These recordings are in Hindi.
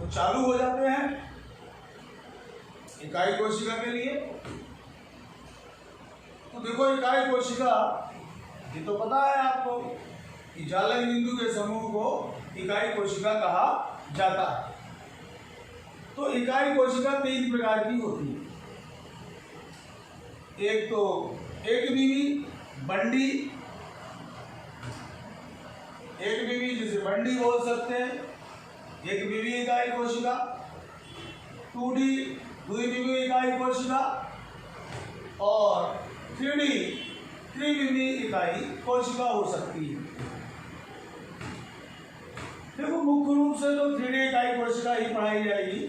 तो चालू हो जाते हैं इकाई कोशिका के लिए। तो देखो इकाई कोशिका, ये तो पता है आपको कि जालक बिंदु के समूह को इकाई कोशिका कहा जाता है। तो इकाई कोशिका 3 प्रकार की होती है। एक तो एक बीवी बंडी, एक बीवी जिसे बंडी बोल सकते हैं, एक बीवी इकाई कोशिका, 2D द्विबीवी इकाई कोशिका, और 3D त्रिबीवी इकाई कोशिका हो सकती है। देखो मुख्य रूप से तो 3D इकाई कोशिका ही पढ़ाई जाएगी,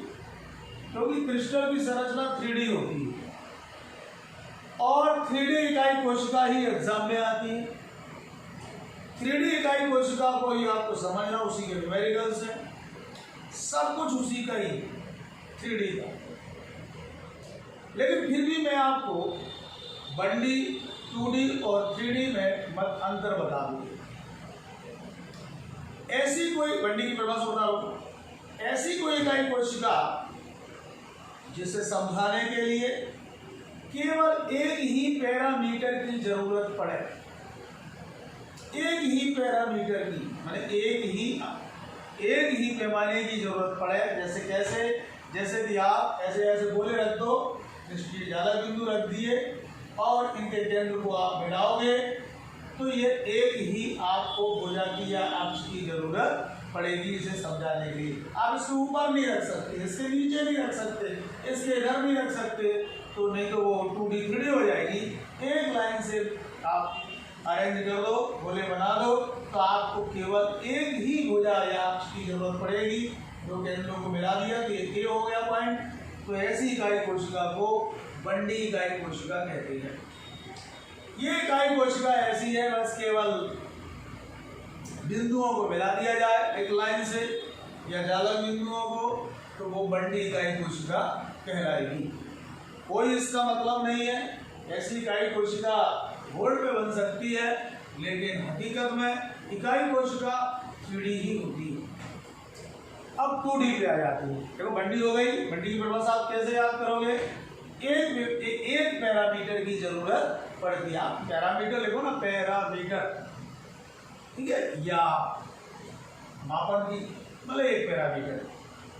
क्योंकि क्रिस्टल की संरचना 3D होती है और 3D इकाई कोशिका ही एग्जाम में आती है। 3D इकाई कोशिका को ही आपको समझना, उसी के न्यूमेरिकल्स है, सब कुछ उसी का ही 3D का। लेकिन फिर भी मैं आपको बंडी 2D और 3D में मत अंतर बता दूँ। ऐसी कोई बंडी की परिभाषा बता रहा, ऐसी कोई इकाई कोशिका जिसे समझाने के लिए केवल एक ही पैरामीटर की जरूरत पड़े, एक ही पैरामीटर की, माने एक ही पैमाने की जरूरत पड़े। जैसे कैसे, जैसे कि आप ऐसे ऐसे गोले रख दो, निष्क्रिय जालक बिंदु रख दिए और इनके केंद्र को आप मिलाओगे तो ये एक ही आपको भुजा की या अक्ष की जरूरत पड़ेगी इसे समझाने के लिए। आप इसके ऊपर नहीं रख सकते, इसके नीचे नहीं रख सकते, इसके इधर नहीं रख सकते, तो नहीं तो वो 2D 3D हो जाएगी। एक लाइन से आप अरेंज कर दो, गोले बना दो, तो आपको केवल एक ही भुजा या अक्ष की जरूरत पड़ेगी। दो केंद्रों को मिला दिया तो ये हो गया पॉइंट। तो ऐसी इकाई कोशिका को बंडी इकाई कोशिका कहते हैं। ये इकाई कोशिका ऐसी है, बस केवल बिंदुओं को मिला दिया जाए एक लाइन से या जालक बिंदुओं को, तो वो बंडी इकाई कोशिका कहलाएगी। कोई इसका मतलब नहीं है ऐसी इकाई कोशिका बोर्ड पे बन सकती है, लेकिन हकीकत में इकाई कोशिका 3D ही होती है। अब 2D पे आ जाती है। देखो बंडी हो गई, बंडी की परिभाषा आप कैसे याद करोगे? एक पैरामीटर की जरूरत पड़ती है। आप पैरामीटर लिखो ना, पैरामीटर, ठीक है, या मापन की, मतलब एक पैरामीटर।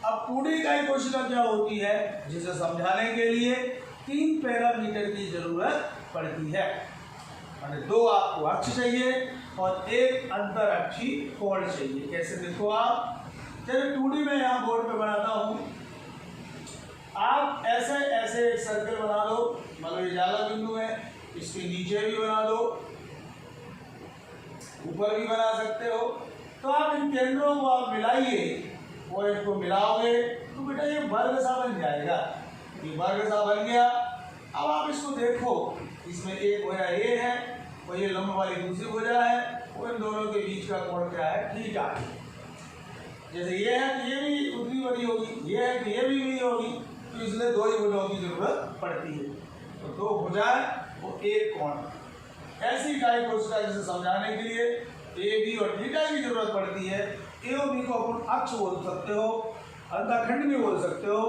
अब 2D इकाई कोशिका क्या होती है, जिसे समझाने के लिए 3 पैरामीटर की जरूरत पड़ती है। माने 2 आपको अक्ष चाहिए और एक अंतर अक्षी कोण चाहिए। कैसे देखो आप, जैसे 2D में यहाँ बोर्ड पे बनाता हूँ, आप ऐसे ऐसे एक सर्कल बना दो, मतलब ये जालक बिंदु है, इसके नीचे भी बना दो, ऊपर भी बना सकते हो। तो आप इन केंद्रों को आप मिलाइए और इनको मिलाओगे तो बेटा ये वर्ग सा बन जाएगा। ये वर्ग सा बन गया। अब आप इसको देखो, इसमें एक भुजा ये है और ये लंब वाली दूसरी भुजा है, और इन दोनों के बीच का कोण क्या है? थीटा। जैसे ये है तो ये भी उतनी बड़ी होगी, ये है तो ये भी होगी, तो इसलिए 2 ही भुजाओं की जरूरत पड़ती है। तो 2 भुजाएं वो एक कोण। ऐसी इकाई कोशिका जिसे समझाने के लिए ए बी और थीटा की जरूरत पड़ती है। ए और बी को अपन अक्ष बोल सकते हो, अंतःखंड भी बोल सकते हो,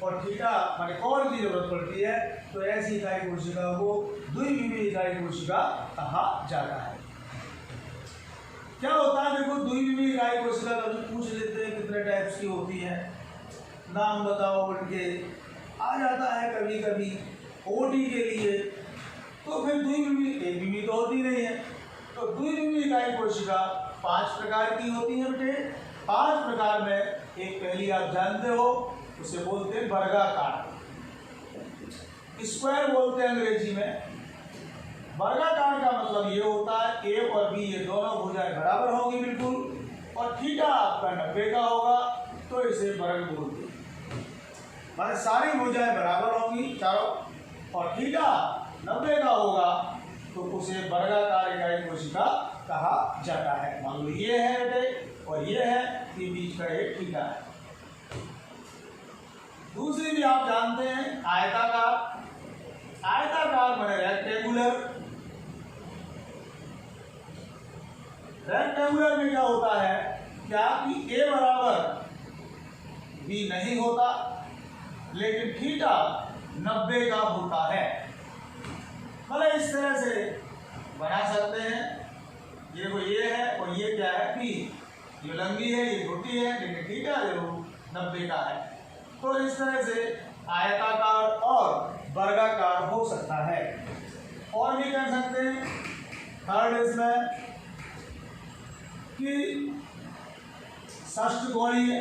और थीटा माने कोण की जरूरत पड़ती है। तो ऐसी इकाई कोशिका को द्विबीवी इकाई कोशिका कहा जाता है। क्या होता है, देखो द्विबीवी इकाई कोशिका कभी पूछ लेते हैं कितने टाइप्स की होती है, नाम बताओ उनके, आ जाता है कभी कभी ओटी के लिए। तो फिर द्विबीवी, एक बीवी तो होती नहीं है, तो द्विबीवी इकाई कोशिका 5 प्रकार की होती है बेटे। 5 प्रकार में एक पहली आप जानते हो, उसे बोलते हैं वर्गाकार, स्क्वायर बोलते हैं अंग्रेजी में। वर्गाकार का मतलब ये होता है ए और बी ये दोनों भुजाएं बराबर होंगी बिल्कुल, और थीटा आपका 90 का होगा, तो इसे वर्ग बोलते हैं। माने सारी भुजाएं बराबर होंगी चारों, और थीटा 90 का होगा, तो उसे वर्गाकार इकाई कोशिका कहा जाता है। मान लो ये है बेटे और ये है, ये बीच का एक थीटा है। दूसरी भी आप जानते हैं आयताकार। आयताकार माने रेक्टेंगुलर। रेक्टेंगुलर में क्या होता है कि आपकी ए बराबर भी नहीं होता, लेकिन थीटा 90 का होता है। मतलब इस तरह से बना सकते हैं। ये देखो ये है और ये क्या है पी, ये लंबी है ये छोटी है, लेकिन थीटा जरूर 90 का है। तो इस तरह से आयताकार और वर्गाकार हो सकता है। और भी कह सकते हैं थर्ड इसमें कि षष्ठकोणी है।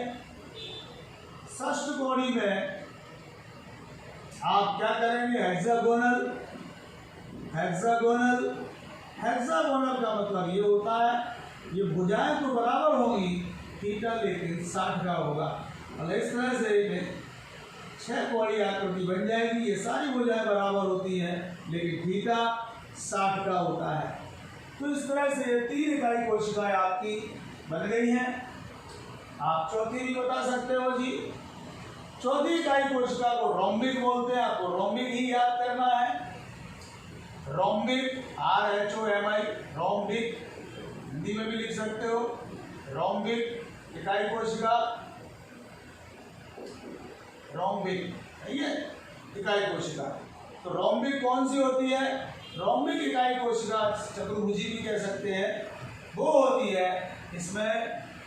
षष्ठकोणी में आप क्या करेंगे, हेक्सागोनल। हेक्सागोनल हेक्सागोनल का मतलब ये होता है ये भुजाएं तो बराबर होंगी, थीटा लेकिन 60 का होगा। और इस तरह से 6 कोणीय आकृति बन जाएगी। ये सारी भुजाएं बराबर होती हैं, लेकिन थीटा 60 का होता है। तो इस तरह से 3 इकाई कोशिकाएं आपकी बन गई हैं। आप चौथी भी बता सकते हो जी। चौथी इकाई कोशिका को रोम्बिक बोलते हैं। आपको रोम्बिक ही याद करना है। रोम्बिक, RHOMI, रोम्बिक, हिंदी में भी लिख सकते हो। रोम्बिक इकाई कोशिका, रोम्बिक है इकाई कोशिका। तो रोम्बिक कौन सी होती है? रोम्बिक इकाई कोशिका चतुर्भुजी भी कह सकते हैं। वो होती है इसमें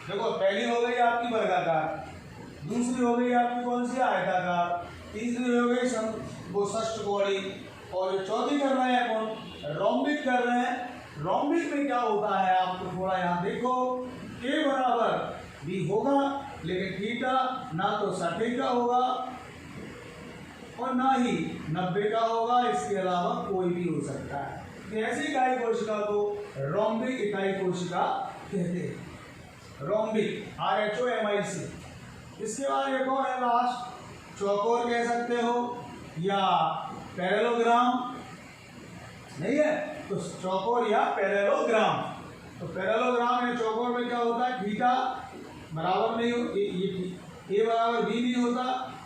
देखो, पहली हो गई आपकी वर्गाकार, दूसरी हो गई आपकी कौन सी आयताकार, तीसरी हो गई वो षष्ठकोणी, और जो चौथी कर रहे हैं कौन, रोम्बिक कर रहे हैं। रोम्बिक में क्या होता है आपको थोड़ा यहाँ देखो, ए बराबर भी होगा, लेकिन थीटा ना तो 60 का होगा और ना ही 90 का होगा। इसके अलावा कोई भी हो सकता है। तो ऐसी इकाई कोशिका को रोम्बिक इकाई कोशिका कहते हैं। Rhombic, RHOMIC। इसके बाद एक और है लास्ट, चौकोर कह सकते हो या पैरेललोग्राम, नहीं है तो चौकोर या पैरेललोग्राम। तो पैरेललोग्राम या चौकोर में क्या होता है, थीटा बराबर नहीं हो, ए बराबर बी नहीं होता,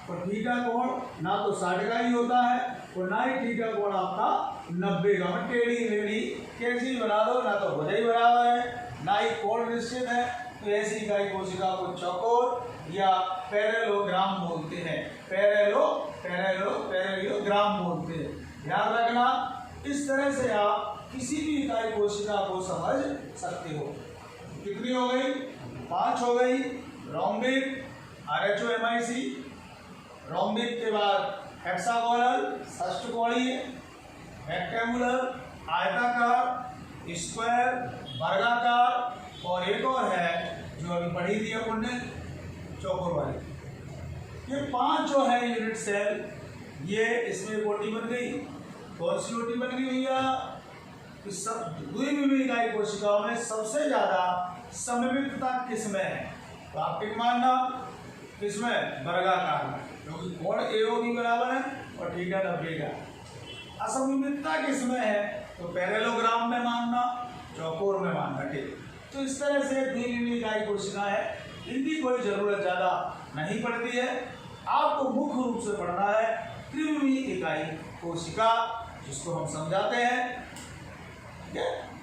और थीटा कोण ना तो 60 का ही होता है और ना ही थीटा कोण आपका 90 का। टेढ़ी मेढ़ी कैसी बना दो, ना तो भुजा ही बराबर है ना ही कोण निश्चित है। तो ऐसी इकाई कोशिका को चौकोर या पैरेललोग्राम बोलते हैं। पैरेललोग्राम बोलते हैं। ध्यान रखना, इस तरह से आप किसी भी इकाई कोशिका को समझ सकते हो। कितनी हो गई? 5 हो गई। रोम्बिक, RHOMIC, रोम्बिक के बाद हेक्सागोनल षष्ठकोणीय, रेक्टेंगुलर आयताकार, स्क्वायर वर्गाकार, और एक और है जो अभी पढ़ी थी अपन ने, चौकोर वाली। ये 5 जो है यूनिट सेल, ये इसमें कोटि बन गई। कौन सी कोटि बन गई भैया? द्विविमीय इकाई कोशिकाओं में सबसे ज्यादा सममितता किसमें है? तो आप टिक मानना, किसमें? वर्गाकार में, क्योंकि कोण AOB बराबर है और थीटा 90 का। असममितता किसमें है? तो पैरेललोग्राम में मानना, चौकोर में मानना। ठीक, तो इस तरह से द्विविमीय इकाई कोशिका है। इनकी कोई जरूरत ज्यादा नहीं पड़ती है। आपको मुख्य रूप से पढ़ना है त्रिविमीय इकाई कोशिका, जिसको हम समझाते हैं। ठीक है।